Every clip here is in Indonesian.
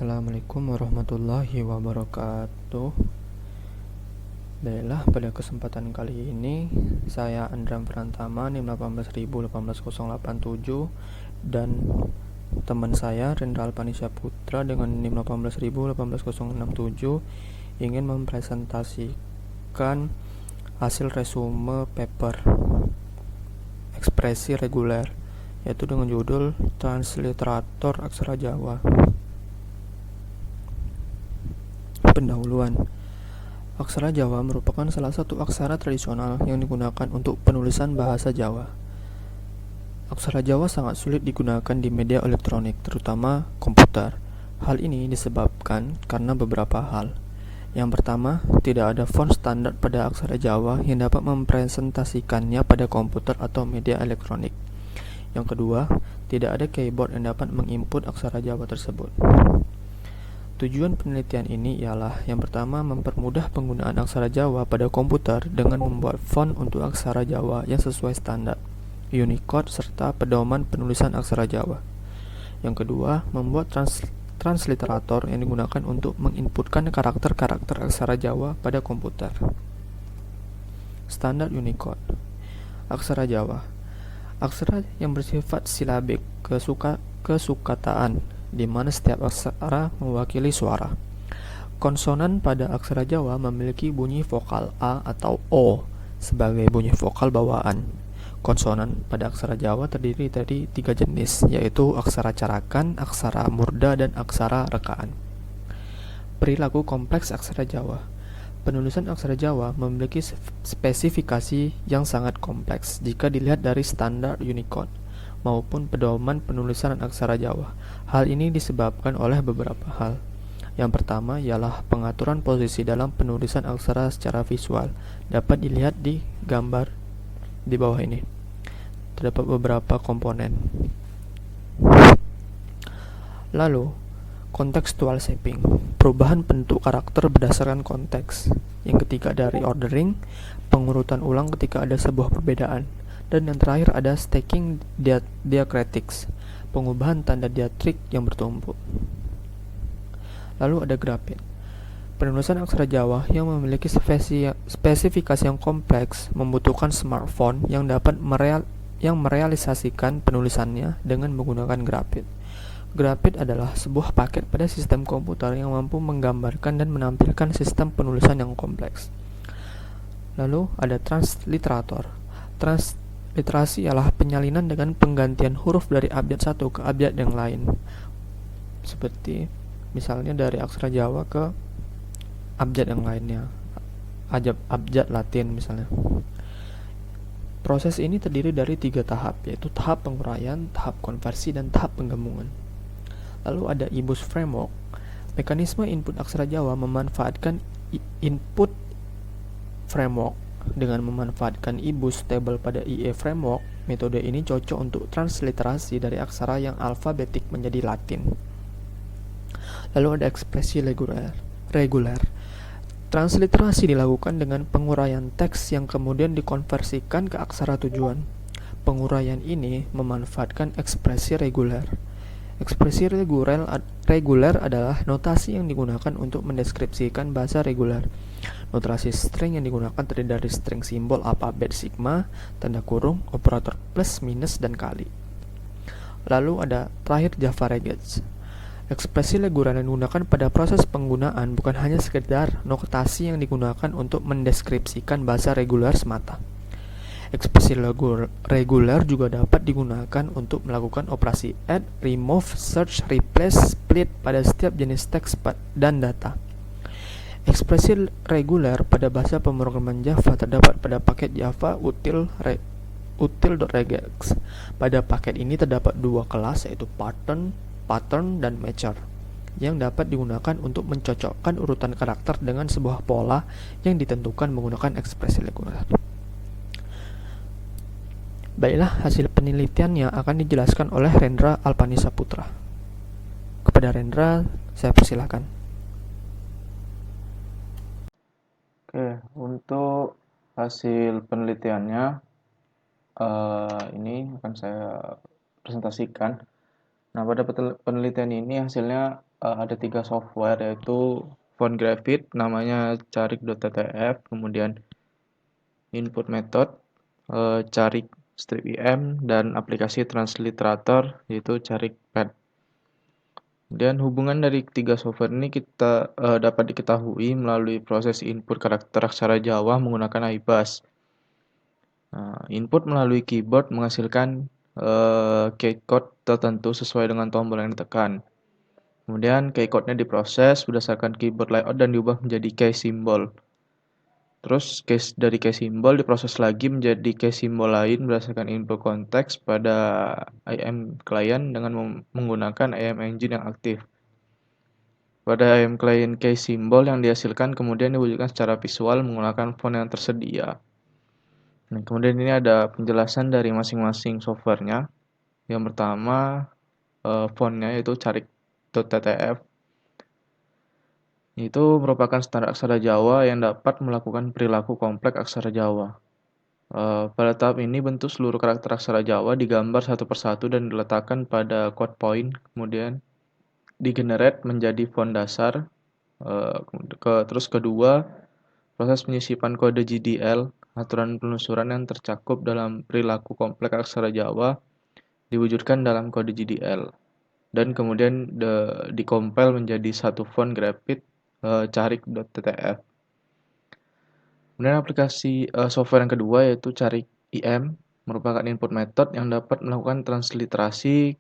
Assalamualaikum warahmatullahi wabarakatuh. Baiklah, pada kesempatan kali ini saya Andram Prantama NIM 1818087 dan teman saya Rendra Alpanisya Putra dengan NIM 1818067 ingin mempresentasikan hasil resume paper ekspresi reguler, yaitu dengan judul Transliterator Aksara Jawa. Pendahuluan. Aksara Jawa merupakan salah satu aksara tradisional yang digunakan untuk penulisan bahasa Jawa. Aksara Jawa sangat sulit digunakan di media elektronik, terutama komputer. Hal ini disebabkan karena beberapa hal. Yang pertama, tidak ada font standar pada aksara Jawa yang dapat mempresentasikannya pada komputer atau media elektronik. Yang kedua, tidak ada keyboard yang dapat menginput aksara Jawa tersebut. Tujuan penelitian ini ialah yang pertama mempermudah penggunaan aksara Jawa pada komputer dengan membuat font untuk aksara Jawa yang sesuai standar, Unicode, serta pedoman penulisan aksara Jawa. Yang kedua, membuat transliterator yang digunakan untuk menginputkan karakter-karakter aksara Jawa pada komputer. Standar Unicode. Aksara Jawa. Aksara yang bersifat silabik kesukataan, di mana setiap aksara mewakili suara. Konsonan pada aksara Jawa memiliki bunyi vokal A atau O sebagai bunyi vokal bawaan. Konsonan pada aksara Jawa terdiri dari 3 jenis, yaitu aksara carakan, aksara murda, dan aksara rekaan. Perilaku kompleks aksara Jawa. Penulisan aksara Jawa memiliki spesifikasi yang sangat kompleks jika dilihat dari standar Unicode maupun pedoman penulisan aksara Jawa. Hal ini disebabkan oleh beberapa hal. Yang pertama ialah pengaturan posisi dalam penulisan aksara secara visual. Dapat dilihat di gambar di bawah ini. Terdapat beberapa komponen. Lalu, contextual shaping, perubahan bentuk karakter berdasarkan konteks. Yang ketiga dari ordering, pengurutan ulang ketika ada sebuah perbedaan. Dan yang terakhir ada stacking diakritics, pengubahan tanda diakrit yang bertumpuk. Lalu ada grafit. Penulisan aksara Jawa yang memiliki spesifikasi yang kompleks membutuhkan smartphone yang dapat merealisasikan penulisannya dengan menggunakan grafit. Grafit adalah sebuah paket pada sistem komputer yang mampu menggambarkan dan menampilkan sistem penulisan yang kompleks. Lalu ada transliterator. Literasi ialah penyalinan dengan penggantian huruf dari abjad satu ke abjad yang lain. Seperti misalnya dari aksara Jawa ke abjad yang lainnya. Abjad Latin misalnya. Proses ini terdiri dari 3 tahap, yaitu tahap penguraian, tahap konversi, dan tahap penggabungan. Lalu ada IBUS framework. Mekanisme input aksara Jawa memanfaatkan input framework. Dengan memanfaatkan IBUS table pada IE framework, metode ini cocok untuk transliterasi dari aksara yang alfabetik menjadi Latin. Lalu ada ekspresi reguler. Transliterasi dilakukan dengan penguraian teks yang kemudian dikonversikan ke aksara tujuan. Penguraian ini memanfaatkan ekspresi reguler. Ekspresi reguler adalah notasi yang digunakan untuk mendeskripsikan bahasa reguler. Notasi string yang digunakan terdiri dari string simbol alfabet sigma, tanda kurung, operator plus, minus, dan kali. Lalu ada terakhir Java Regex. Ekspresi reguler yang digunakan pada proses penggunaan bukan hanya sekedar notasi yang digunakan untuk mendeskripsikan bahasa reguler semata. Ekspresi reguler juga dapat digunakan untuk melakukan operasi add, remove, search, replace, split pada setiap jenis teks dan data. Ekspresi reguler pada bahasa pemrograman Java terdapat pada paket Java util.regex. Pada paket ini terdapat 2 kelas, yaitu pattern dan matcher, yang dapat digunakan untuk mencocokkan urutan karakter dengan sebuah pola yang ditentukan menggunakan ekspresi reguler. Baiklah, hasil penelitiannya akan dijelaskan oleh Rendra Alpanisya Putra. Kepada Rendra, saya persilakan. Oke, untuk hasil penelitiannya ini akan saya presentasikan. Nah, pada penelitian ini hasilnya ada 3 software yaitu PhoneGraphic namanya Carik.ttf, kemudian Input Method, Carik Strip IM, dan aplikasi transliterator yaitu CarikPad. Kemudian hubungan dari tiga software ini dapat diketahui melalui proses input karakter aksara Jawa menggunakan iBus. Nah, input melalui keyboard menghasilkan key code tertentu sesuai dengan tombol yang ditekan. Kemudian key code-nya diproses berdasarkan keyboard layout dan diubah menjadi key symbol. Terus dari key symbol diproses lagi menjadi key symbol lain berdasarkan input konteks pada IM client dengan menggunakan IM engine yang aktif. Pada IM client key symbol yang dihasilkan kemudian diwujudkan secara visual menggunakan font yang tersedia. Nah, kemudian ini ada penjelasan dari masing-masing softwarenya. Yang pertama fontnya yaitu carik.ttf. Itu merupakan standar aksara Jawa yang dapat melakukan perilaku kompleks aksara Jawa. Pada tahap ini bentuk seluruh karakter aksara Jawa digambar satu persatu dan diletakkan pada quote point, kemudian digenerate menjadi font dasar. Terus kedua, proses penyisipan kode GDL, aturan penelusuran yang tercakup dalam perilaku kompleks aksara Jawa, diwujudkan dalam kode GDL. Dan kemudian dikompil menjadi satu font graphic carik.ttf. Kemudian aplikasi software yang kedua yaitu Carik IM merupakan input method yang dapat melakukan transliterasi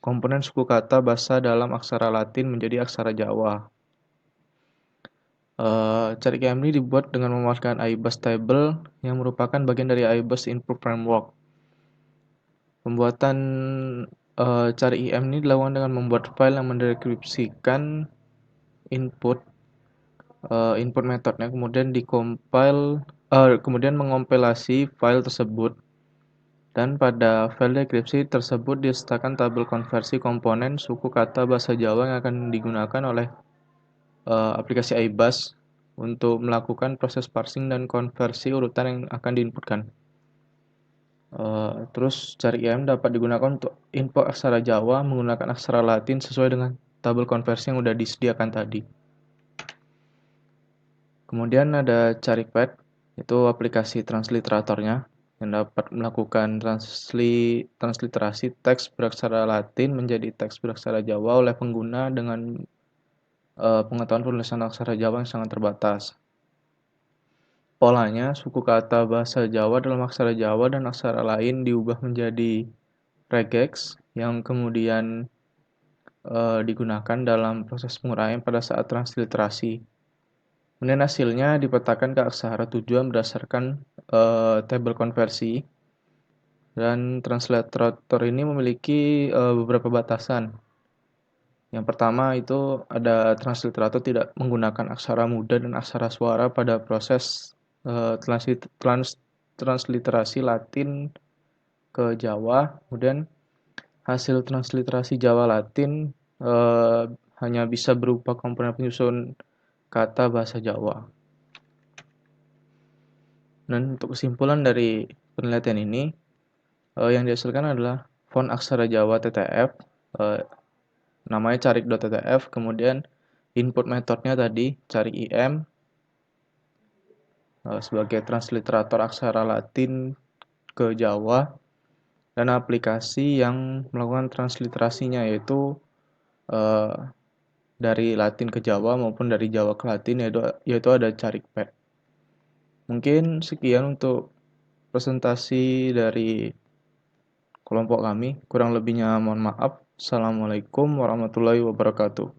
komponen suku kata bahasa dalam aksara Latin menjadi aksara Jawa. Carik IM ini dibuat dengan memanfaatkan iBus table yang merupakan bagian dari iBus input framework. Pembuatan Carik IM ini dilakukan dengan membuat file yang mendeskripsikan input metodenya, kemudian kemudian mengompilasi file tersebut, dan pada file deskripsi tersebut disertakan tabel konversi komponen suku kata bahasa Jawa yang akan digunakan oleh aplikasi iBus untuk melakukan proses parsing dan konversi urutan yang akan diinputkan. Terus Carik IM dapat digunakan untuk input aksara Jawa menggunakan aksara Latin sesuai dengan tabel konversi yang sudah disediakan tadi. Kemudian ada CarikPad, itu aplikasi transliteratornya yang dapat melakukan transliterasi teks beraksara Latin menjadi teks beraksara Jawa oleh pengguna dengan pengetahuan penulisan aksara Jawa yang sangat terbatas. Polanya, suku kata bahasa Jawa dalam aksara Jawa dan aksara lain diubah menjadi regex yang kemudian digunakan dalam proses penguraian pada saat transliterasi. Kemudian hasilnya dipetakan ke aksara tujuan berdasarkan tabel konversi, dan transliterator ini memiliki beberapa batasan. Yang pertama itu ada transliterator tidak menggunakan aksara muda dan aksara suara pada proses transliterasi Latin ke Jawa. Kemudian hasil transliterasi Jawa Latin hanya bisa berupa komponen penyusun kata bahasa Jawa. Dan untuk kesimpulan dari penelitian ini, yang dihasilkan adalah font aksara Jawa TTF, namanya carik.ttf, kemudian input metodenya tadi Carik IM sebagai transliterator aksara Latin ke Jawa, dan aplikasi yang melakukan transliterasinya yaitu dari Latin ke Jawa maupun dari Jawa ke Latin, yaitu ada CarikPad. Mungkin sekian untuk presentasi dari kelompok kami. Kurang lebihnya mohon maaf. Assalamualaikum warahmatullahi wabarakatuh.